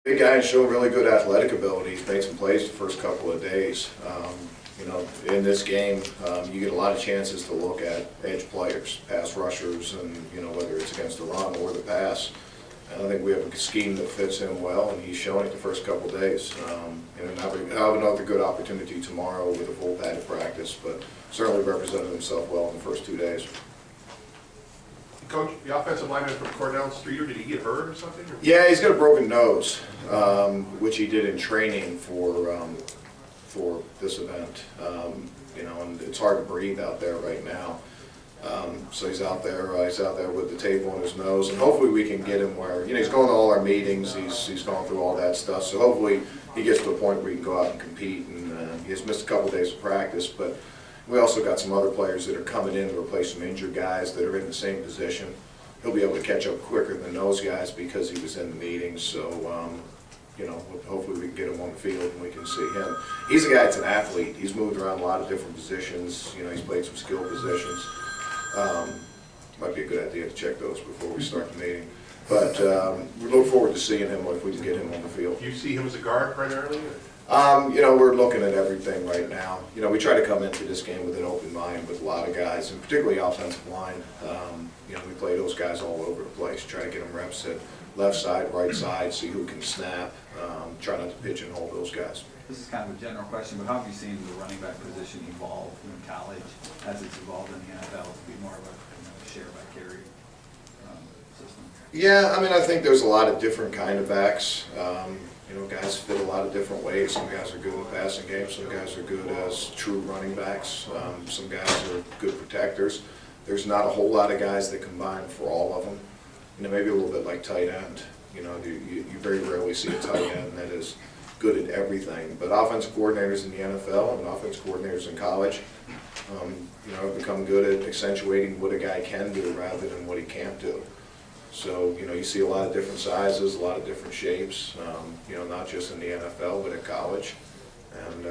Big guy showing really good athletic ability. He's made some plays the first couple of days. In this game, you get a lot of chances to look at edge players, pass rushers, and whether it's against the run or the pass. And I think we have a scheme that fits him well, and he's shown it the first couple of days. And I'll have another good opportunity tomorrow with a full padded practice, but certainly represented himself well in the first 2 days. Coach, the offensive lineman from Cornell Streeter, did he get hurt or something? Yeah, he's got a broken nose, which he did in training for this event. And it's hard to breathe out there right now. So he's out there with the tape on his nose, and hopefully we can get him where, he's going to all our meetings, he's gone through all that stuff, so hopefully he gets to a point where he can go out and compete. And he has missed a couple days of practice, but we also got some other players that are coming in to replace some injured guys that are in the same position. He'll be able to catch up quicker than those guys because he was in the meetings, so hopefully we can get him on the field and we can see him. He's a guy that's an athlete. He's moved around a lot of different positions. He's played some skill positions. Might be a good idea to check those before we start the meeting. But we look forward to seeing him if we can get him on the field. Do you see him as a guard primarily? We're looking at everything right now. We try to come into this game with an open mind with a lot of guys, and particularly offensive line. We play those guys all over the place, try to get them reps at left side, right side, see who can snap, try not to pigeonhole those guys. This is kind of a general question, but how have you seen the running back position evolve in college as it's evolved in the NFL to be more of a share by carry system? Yeah, I think there's a lot of different kind of backs. Guys fit a lot of different ways. Some guys are good in the passing game. Some guys are good as true running backs. Some guys are good protectors. There's not a whole lot of guys that combine for all of them. Maybe a little bit like tight end. You very rarely see a tight end that is good at everything. But offensive coordinators in the NFL and offensive coordinators in college, have become good at accentuating what a guy can do rather than what he can't do. So, you see a lot of different sizes, a lot of different shapes, not just in the NFL, but at college. And,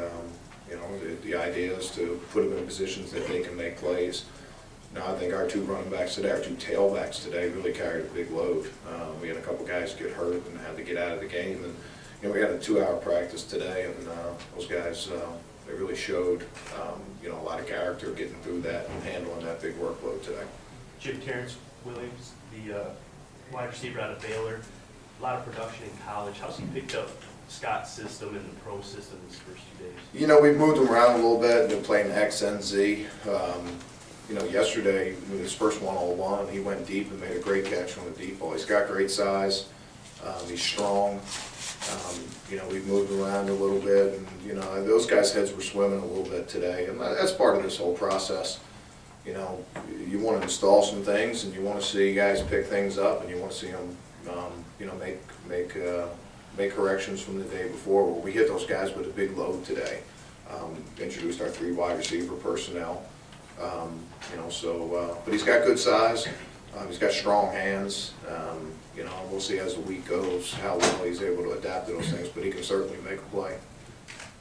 the idea is to put them in positions that they can make plays. Now, I think our two running backs today, our two tailbacks today really carried a big load. We had a couple guys get hurt and had to get out of the game. And, we had a 2-hour practice today, and those guys, they really showed, a lot of character getting through that and handling that big workload today. Jim Terrence Williams, the wide receiver out of Baylor, a lot of production in college. How's he picked up Scott's system and the pro system these first 2 days? We've moved him around a little bit, been playing X and Z. Yesterday, with his first one-on-one, he went deep and made a great catch on the deep ball. He's got great size. He's strong. We've moved him around a little bit, and those guys' heads were swimming a little bit today, and that's part of this whole process. You want to install some things, and you want to see guys pick things up, and you want to see them, make corrections from the day before. Well, we hit those guys with a big load today. Introduced our 3 wide receiver personnel. But he's got good size. He's got strong hands. We'll see as the week goes how well he's able to adapt to those things, but he can certainly make a play.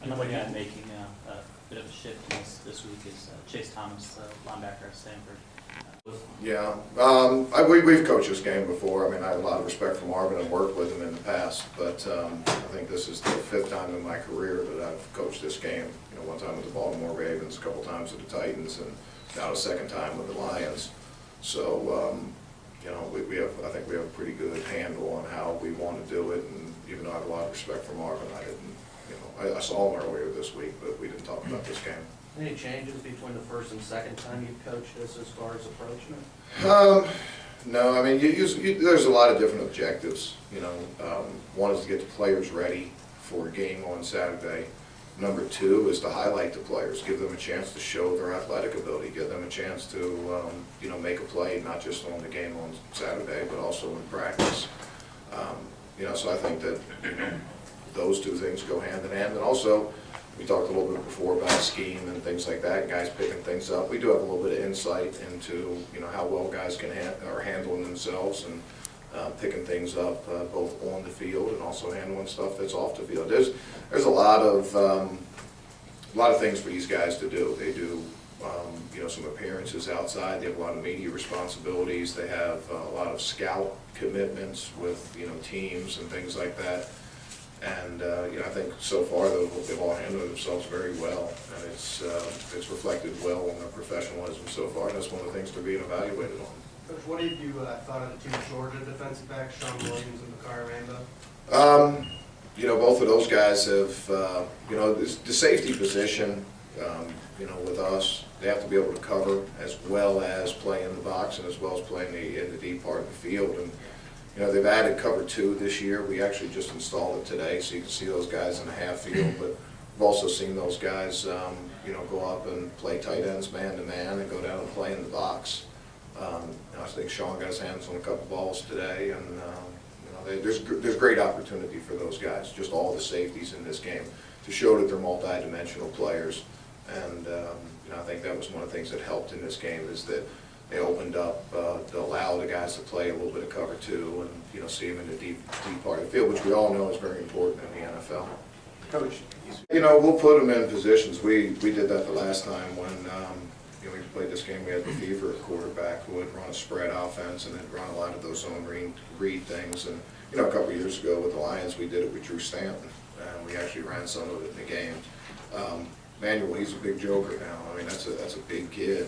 Another guy making a bit of a shift this week is Chase Thomas, linebacker at Stanford. Yeah, we've coached this game before. I have a lot of respect for Marvin and worked with him in the past, but I think this is the 5th time in my career that I've coached this game. One time with the Baltimore Ravens, a couple times with the Titans, and now the 2nd time with the Lions. So, I think we have a pretty good handle on how we want to do it, and even though I have a lot of respect for Marvin, I saw him earlier this week, but we didn't talk about this game. Any changes between the first and second time you've coached this as far as approaching it? No, there's a lot of different objectives. One is to get the players ready for a game on Saturday. Number 2 is to highlight the players, give them a chance to show their athletic ability, give them a chance to make a play, not just on the game on Saturday, but also in practice. So I think that those 2 things go hand in hand. And also, we talked a little bit before about scheme and things like that, guys picking things up. We do have a little bit of insight into how well guys are handling themselves and picking things up both on the field and also handling stuff that's off the field. There's a lot of things for these guys to do. They do some appearances outside. They have a lot of media responsibilities. They have a lot of scout commitments with teams and things like that. And, I think so far they've all handled themselves very well, and it's reflected well on their professionalism so far, and that's one of the things they're being evaluated on. Coach, what did you thought of the two Georgia defensive backs, Sean Williams and Makar Rambo? Both of those guys have, the safety position, with us, they have to be able to cover as well as play in the box and as well as play in the deep part of the field. And, they've added cover 2 this year. We actually just installed it today, so you can see those guys in the half field. But we've also seen those guys, go up and play tight ends man to man and go down and play in the box. I think Sean got his hands on a couple balls today, and there's great opportunity for those guys, just all the safeties in this game, to show that they're multi-dimensional players. And I think that was one of the things that helped in this game, is that they opened up to allow the guys to play a little bit of cover 2 and see them in the deep part of the field, which we all know is very important in the NFL. Coach, We'll put them in positions. We did that the last time when we played this game. We had the Fever at quarterback, who would run a spread offense and then run a lot of those zone read things. And a couple of years ago with the Lions, we did it with Drew Stanton, and we actually ran some of it in the game. Manuel, he's a big joker now. I mean, that's a big kid,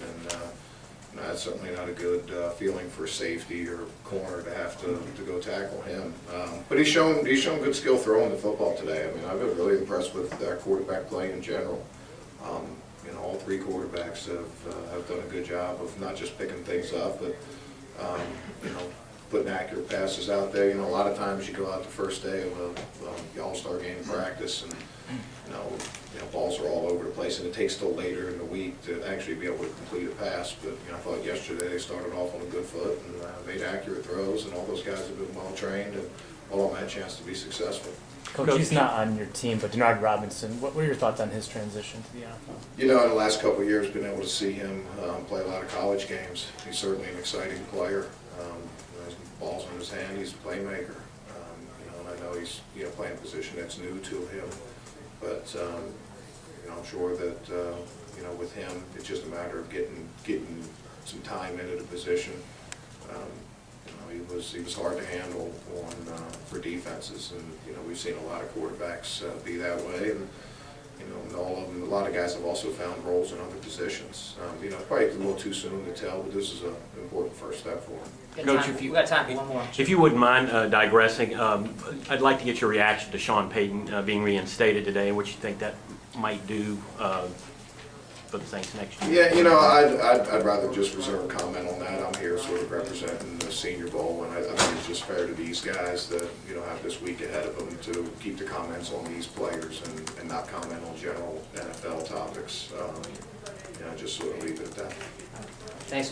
and that's certainly not a good feeling for a safety or corner to have to go tackle him. But he's shown good skill throwing the football today. I mean, I've been really impressed with our quarterback play in general. All 3 quarterbacks have done a good job of not just picking things up, but putting accurate passes out there. A lot of times you go out the first day of the All-Star game practice, and balls are all over the place, and it takes till later in the week to actually be able to complete a pass. But I thought yesterday they started off on a good foot and made accurate throws, and all those guys have been well trained, and all of them had a chance to be successful. Coach, he's not on your team, but Denard Robinson, what were your thoughts on his transition to the NFL? In the last couple of years, been able to see him play a lot of college games. He's certainly an exciting player. His ball's in his hand. He's a playmaker. And I know he's playing a position that's new to him, but I'm sure that with him, it's just a matter of getting some time into the position. He was hard to handle for defenses, and we've seen a lot of quarterbacks be that way, and all of them, a lot of guys have also found roles in other positions. Probably a little too soon to tell, but this is an important first step for him. Coach, We've got time for one more. if you wouldn't mind digressing, I'd like to get your reaction to Sean Payton being reinstated today, and what you think that might do for the Saints next year. Yeah, I'd rather just reserve a comment on that. I'm here sort of representing the Senior Bowl, and I think it's just fair to these guys that have this week ahead of them to keep the comments on these players and not comment on general NFL topics. Just sort of leave it at that. Thanks.